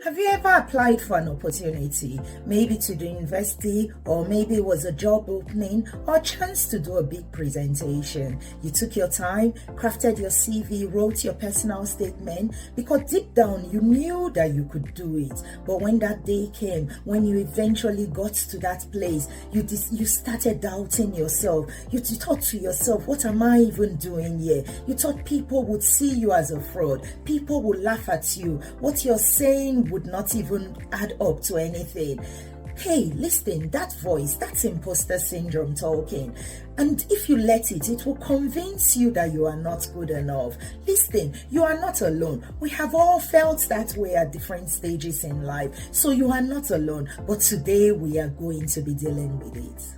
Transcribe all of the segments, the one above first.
Have you ever applied for an opportunity, maybe to the university, or maybe it was a job opening or a chance to do a big presentation? You took your time, crafted your CV, wrote your personal statement because deep down you knew that you could do it. But when that day came, when you eventually got to that place, you started doubting yourself. You thought to yourself, what am I even doing here? You thought people would see you as a fraud. People would laugh at you. What you're saying would not even add up to anything. Hey, listen, that voice, that's imposter syndrome talking. And if you let it, it will convince you that you are not good enough. Listen, you are not alone. We have all felt that way at different stages in life. So you are not alone. But today we are going to be dealing with it.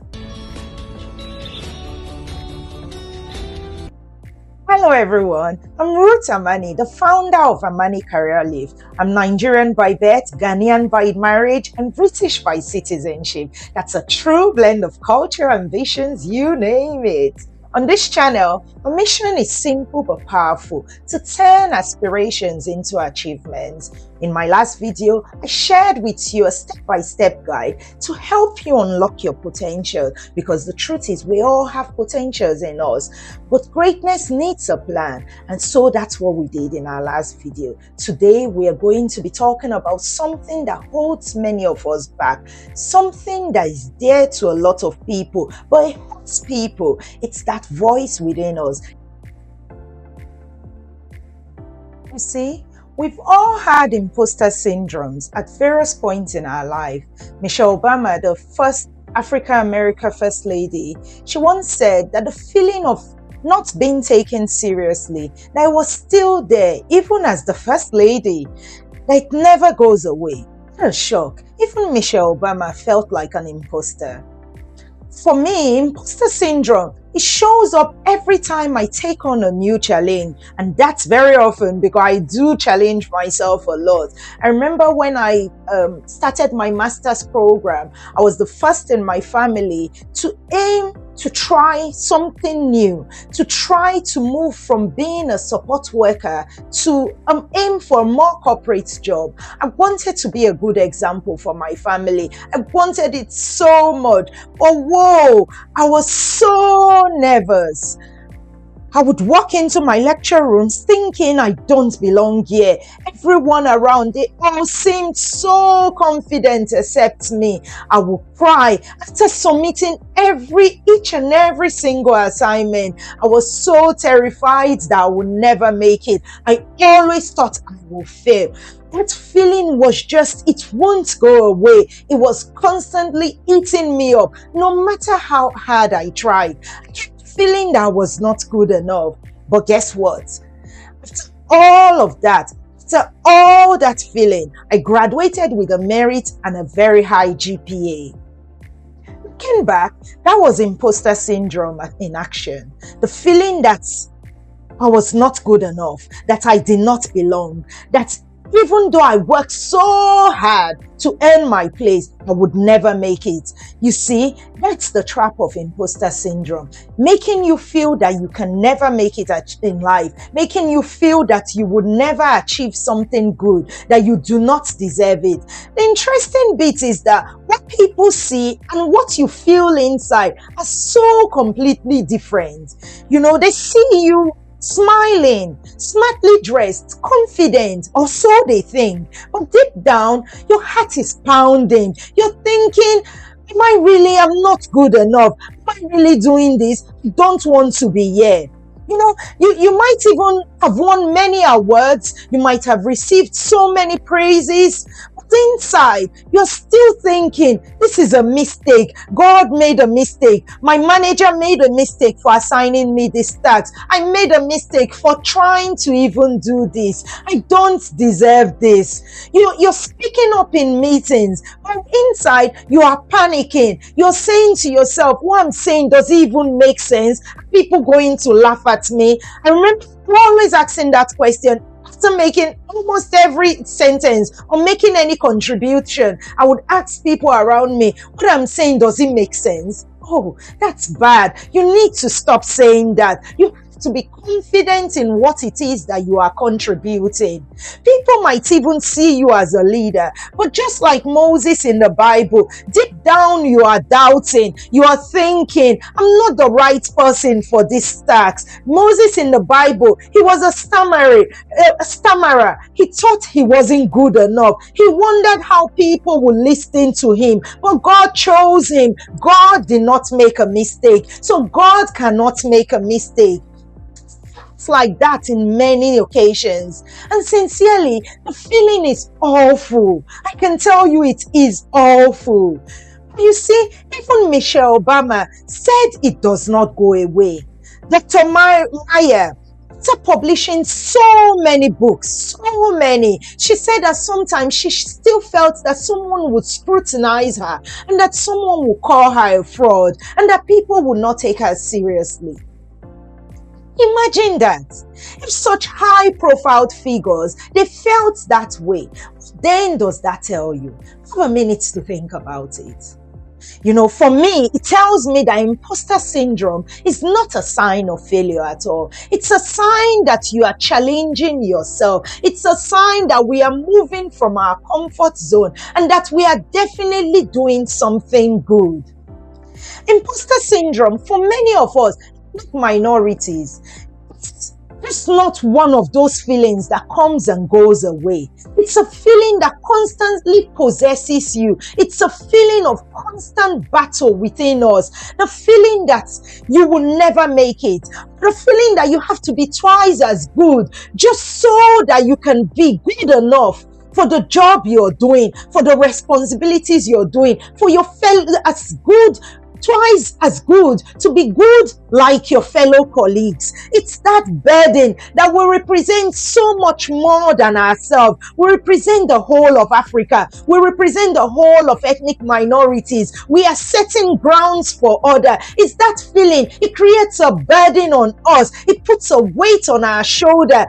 Hello everyone, I'm Ruth Amaning, the founder of Amaning Career Lift. I'm Nigerian by birth, Ghanaian by marriage, and British by citizenship. That's a true blend of culture and visions, you name it. On this channel, our mission is simple but powerful: to turn aspirations into achievements. In my last video, I shared with you a step-by-step guide to help you unlock your potential, because the truth is we all have potentials in us, but greatness needs a plan, and so that's what we did in our last video. Today, we are going to be talking about something that holds many of us back, something that is dear to a lot of people, but it hurts people. It's that voice within us. You see, we've all had imposter syndromes at various points in our life. Michelle Obama, the first African-American First Lady, she once said that the feeling of not being taken seriously, that it was still there, even as the First Lady, that it never goes away. What a shock. Even Michelle Obama felt like an imposter. For me, imposter syndrome, it shows up every time I take on a new challenge, and that's very often because I do challenge myself a lot. I remember when I started my master's program, I was the first in my family to aim to try something new, to try to move from being a support worker to aim for a more corporate job. I wanted to be a good example for my family. I wanted it so much, but whoa, I was so nervous. I would walk into my lecture rooms thinking I don't belong here. Everyone around, they all seemed so confident except me. I would cry after submitting each and every single assignment. I was so terrified that I would never make it. I always thought I would fail. That feeling was just, it won't go away. It was constantly eating me up, no matter how hard I tried. I kept feeling that I was not good enough. But guess what? After all of that, after all that feeling, I graduated with a merit and a very high GPA. Looking back, that was imposter syndrome in action. The feeling that I was not good enough, that I did not belong, that even though I worked so hard to earn my place, I would never make it. You see, that's the trap of imposter syndrome. Making you feel that you can never make it in life. Making you feel that you would never achieve something good, that you do not deserve it. The interesting bit is that what people see and what you feel inside are so completely different. You know, they see you smiling, smartly dressed, confident, or so they think. But deep down, your heart is pounding. You're thinking, I'm not good enough. Am I really doing this? I don't want to be here. You know, you might even have won many awards. You might have received so many praises. But inside, you're still thinking, this is a mistake. God made a mistake. My manager made a mistake for assigning me this task. I made a mistake for trying to even do this. I don't deserve this. You're speaking up in meetings, but inside, you are panicking. You're saying to yourself, what I'm saying does it even make sense? Are people going to laugh at me? I remember always asking that question. After making almost every sentence or making any contribution, I would ask people around me, what I'm saying, does it make sense? Oh, that's bad. You need to stop saying that. You have to be confident in what it is that you are contributing. People might even see you as a leader, but just like Moses in the Bible, deep down you are doubting. You are thinking, I'm not the right person for this task. Moses in the Bible, he was a stammerer. He thought he wasn't good enough. He wondered how people would listen to him, but God chose him. God did not make a mistake, so God cannot make a mistake. It's like that in many occasions, and sincerely, the feeling is awful. I can tell you it is awful. You see, even Michelle Obama said it does not go away. Dr. Meyer, after publishing so many books, so many, she said that sometimes she still felt that someone would scrutinize her and that someone would call her a fraud and that people would not take her seriously. Imagine that. If such high-profile figures, they felt that way, what then does that tell you? Have a minute to think about it. For me, it tells me that imposter syndrome is not a sign of failure at all. It's a sign that you are challenging yourself. It's a sign that we are moving from our comfort zone and that we are definitely doing something good. Imposter syndrome, for many of us, like minorities, it's not one of those feelings that comes and goes away. It's a feeling that constantly possesses you. It's a feeling of constant battle within us. The feeling that you will never make it. The feeling that you have to be twice as good just so that you can be good enough for the job you're doing, for the responsibilities you're doing, for your fellow twice as good, to be good like your fellow colleagues. It's that burden that will represent so much more than ourselves. We represent the whole of Africa. We represent the whole of ethnic minorities. We are setting grounds for order. It's that feeling. It creates a burden on us. It puts a weight on our shoulder.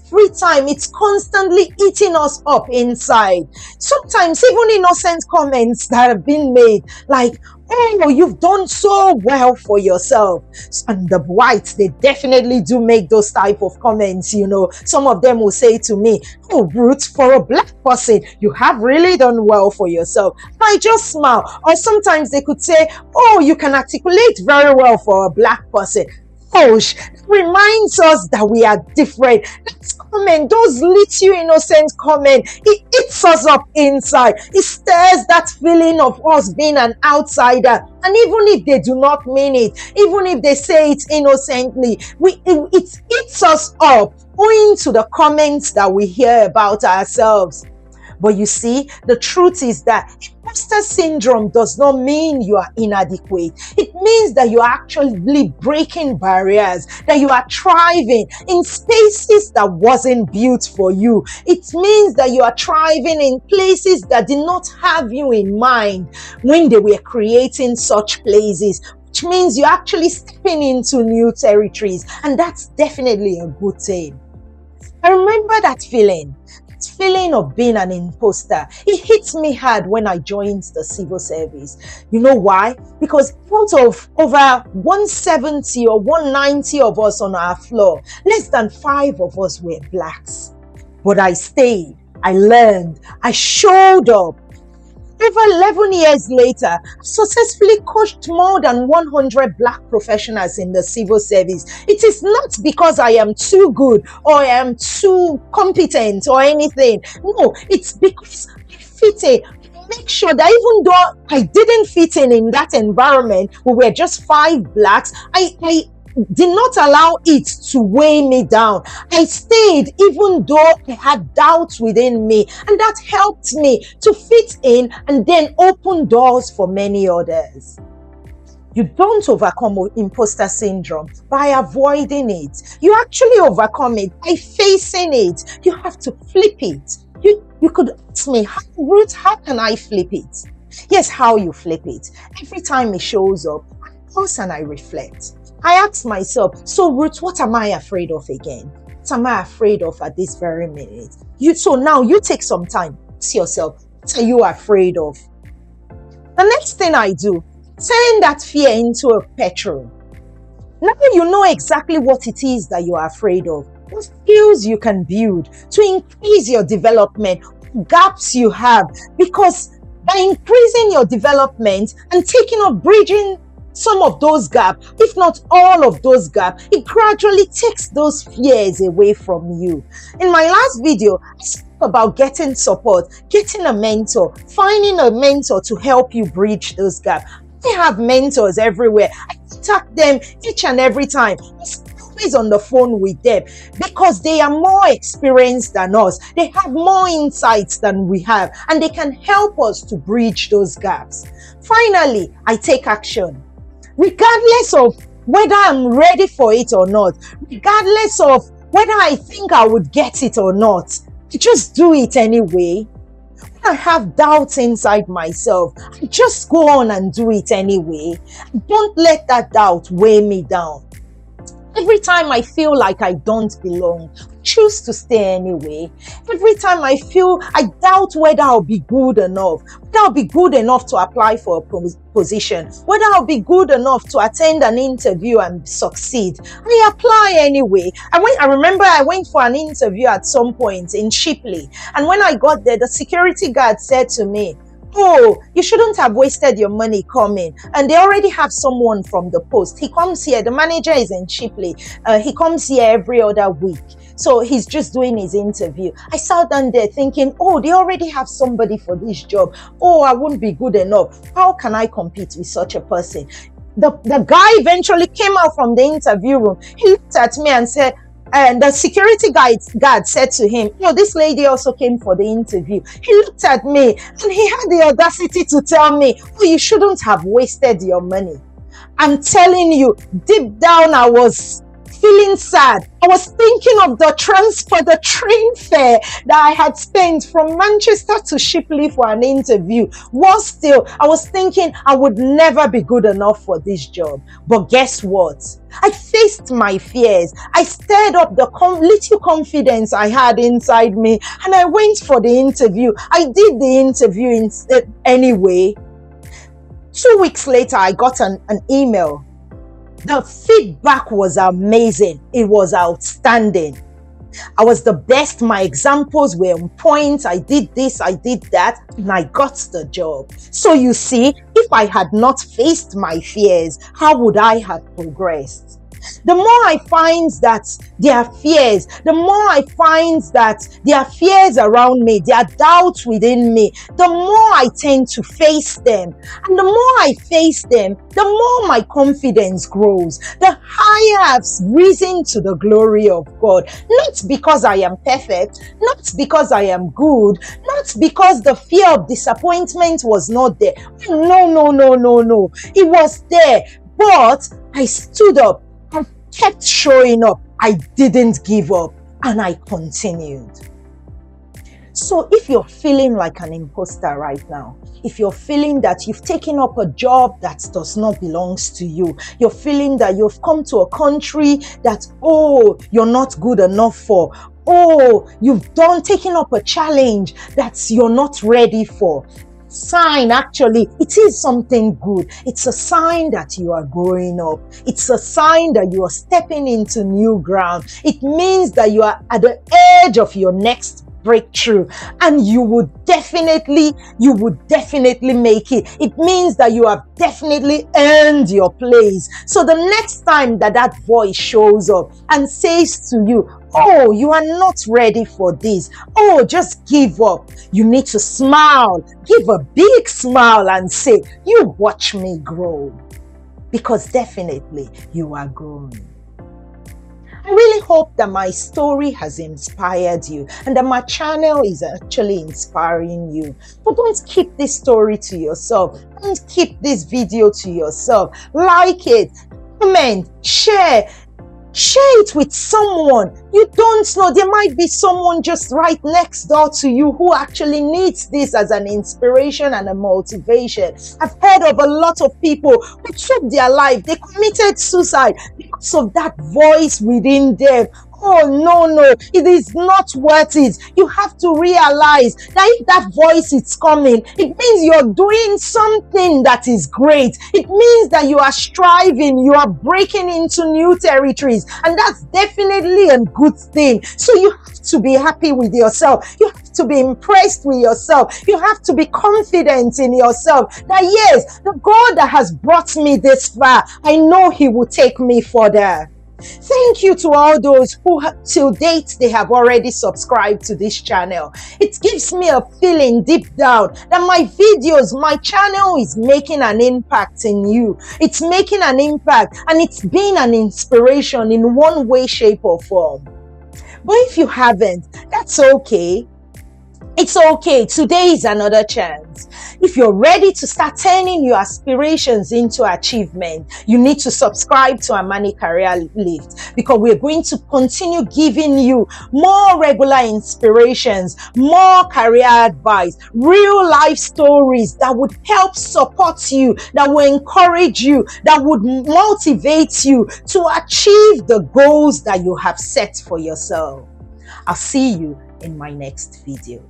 Every time it's constantly eating us up inside. Sometimes even innocent comments that have been made, like, oh, you've done so well for yourself. And the whites, they definitely do make those type of comments. Some of them will say to me, oh, Ruth, for a black person, you have really done well for yourself. And I just smile. Or sometimes they could say, oh, you can articulate very well for a black person. Gosh, it reminds us that we are different. That comment, those little innocent comments, it eats us up inside. It stirs that feeling of us being an outsider. And even if they do not mean it, even if they say it innocently, it eats us up owing to the comments that we hear about ourselves. But you see, the truth is that imposter syndrome does not mean you are inadequate. It means that you are actually breaking barriers, that you are thriving in spaces that wasn't built for you. It means that you are thriving in places that did not have you in mind when they were creating such places, which means you're actually stepping into new territories, and that's definitely a good thing. I remember that feeling of being an imposter. It hit me hard when I joined the civil service. You know why? Because out of over 170 or 190 of us on our floor, less than 5 of us were blacks. But I stayed, I learned, I showed up. Over 11 years later, I've successfully coached more than 100 black professionals in the civil service. It is not because I am too good or I am too competent or anything. No, it's because I fit in. Make sure that even though I didn't fit in that environment, we were just 5 blacks, I did not allow it to weigh me down. I stayed even though I had doubts within me, and that helped me to fit in and then open doors for many others. You don't overcome imposter syndrome by avoiding it. You actually overcome it by facing it. You have to flip it. You could ask me, Ruth, how can I flip it? Here's how you flip it. Every time it shows up, I pause and I reflect. I ask myself, so Ruth, what am I afraid of again? What am I afraid of at this very minute? So now you take some time. Ask yourself, what are you afraid of? The next thing I do, turn that fear into a petrol. Now you know exactly what it is that you are afraid of, what skills you can build to increase your development, what gaps you have, because by increasing your development and taking up bridging some of those gaps, if not all of those gaps, it gradually takes those fears away from you. In my last video, I spoke about getting support, getting a mentor, finding a mentor to help you bridge those gaps. I have mentors everywhere. I contact them each and every time. I'm always on the phone with them because they are more experienced than us. They have more insights than we have, and they can help us to bridge those gaps. Finally, I take action. Regardless of whether I'm ready for it or not, regardless of whether I think I would get it or not, I just do it anyway. When I have doubts inside myself, I just go on and do it anyway. Don't let that doubt weigh me down. Every time I feel like I don't belong, I choose to stay anyway. Every time I feel I doubt whether I'll be good enough, whether I'll be good enough to apply for a position, whether I'll be good enough to attend an interview and succeed, I apply anyway. I remember I went for an interview at some point in Shipley, and when I got there, the security guard said to me, "Oh, you shouldn't have wasted your money coming. And they already have someone from the post. He comes here. The manager is in Shipley. He comes here every other week. So he's just doing his interview." I sat down there thinking, oh, they already have somebody for this job. Oh, I won't be good enough. How can I compete with such a person? The guy eventually came out from the interview room. He looked at me and said, and the security guard said to him, this lady also came for the interview. He looked at me and he had the audacity to tell me, oh, you shouldn't have wasted your money. I'm telling you, deep down I was feeling sad. I was thinking of the train fare that I had spent from Manchester to Shipley for an interview. Worse still, I was thinking I would never be good enough for this job. But guess what? I faced my fears. I stirred up the little confidence I had inside me, and I went for the interview. I did the interview anyway. 2 weeks later, I got an email. The feedback was amazing. It was outstanding. I was the best. My examples were on point. I did this, I did that, and I got the job. So you see, if I had not faced my fears, how would I have progressed? The more I find that there are fears, the more I find that there are fears around me, there are doubts within me, the more I tend to face them. And the more I face them, the more my confidence grows, the higher I've risen to the glory of God. Not because I am perfect, not because I am good, not because the fear of disappointment was not there. No. It was there. But I stood up. I kept showing up. I didn't give up, and I continued. So if you're feeling like an imposter right now, if you're feeling that you've taken up a job that does not belong to you, you're feeling that you've come to a country that, you're not good enough for, you've taken up a challenge that you're not ready for, sign, actually, it is something good. It's a sign that you are growing up. It's a sign that you are stepping into new ground. It means that you are at the edge of your next breakthrough, and you would definitely make it. It means that you have definitely earned your place. So the next time that voice shows up and says to you, you are not ready for this, just give up, you need to smile, give a big smile and say, you watch me grow, because definitely you are growing. I really hope that my story has inspired you and that my channel is actually inspiring you. But don't keep this story to yourself. Don't keep this video to yourself. Like it, comment, share it with someone. You don't know, there might be someone just right next door to you who actually needs this as an inspiration and a motivation. I've heard of a lot of people who took their life, they committed suicide because of that voice within them. Oh, no, no, it is not worth it. You have to realize that if that voice is coming, it means you're doing something that is great. It means that you are striving, you are breaking into new territories, and that's definitely a good thing. So you have to be happy with yourself. You have to be impressed with yourself. You have to be confident in yourself that yes, the God that has brought me this far, I know He will take me further. Thank you to all those who till date they have already subscribed to this channel. It gives me a feeling deep down that my videos, my channel is making an impact in you. It's making an impact and it's been an inspiration in one way, shape or form. But if you haven't, that's okay. It's okay. Today is another chance. If you're ready to start turning your aspirations into achievement, you need to subscribe to Amaning Career Lift, because we're going to continue giving you more regular inspirations, more career advice, real life stories that would help support you, that will encourage you, that would motivate you to achieve the goals that you have set for yourself. I'll see you in my next video.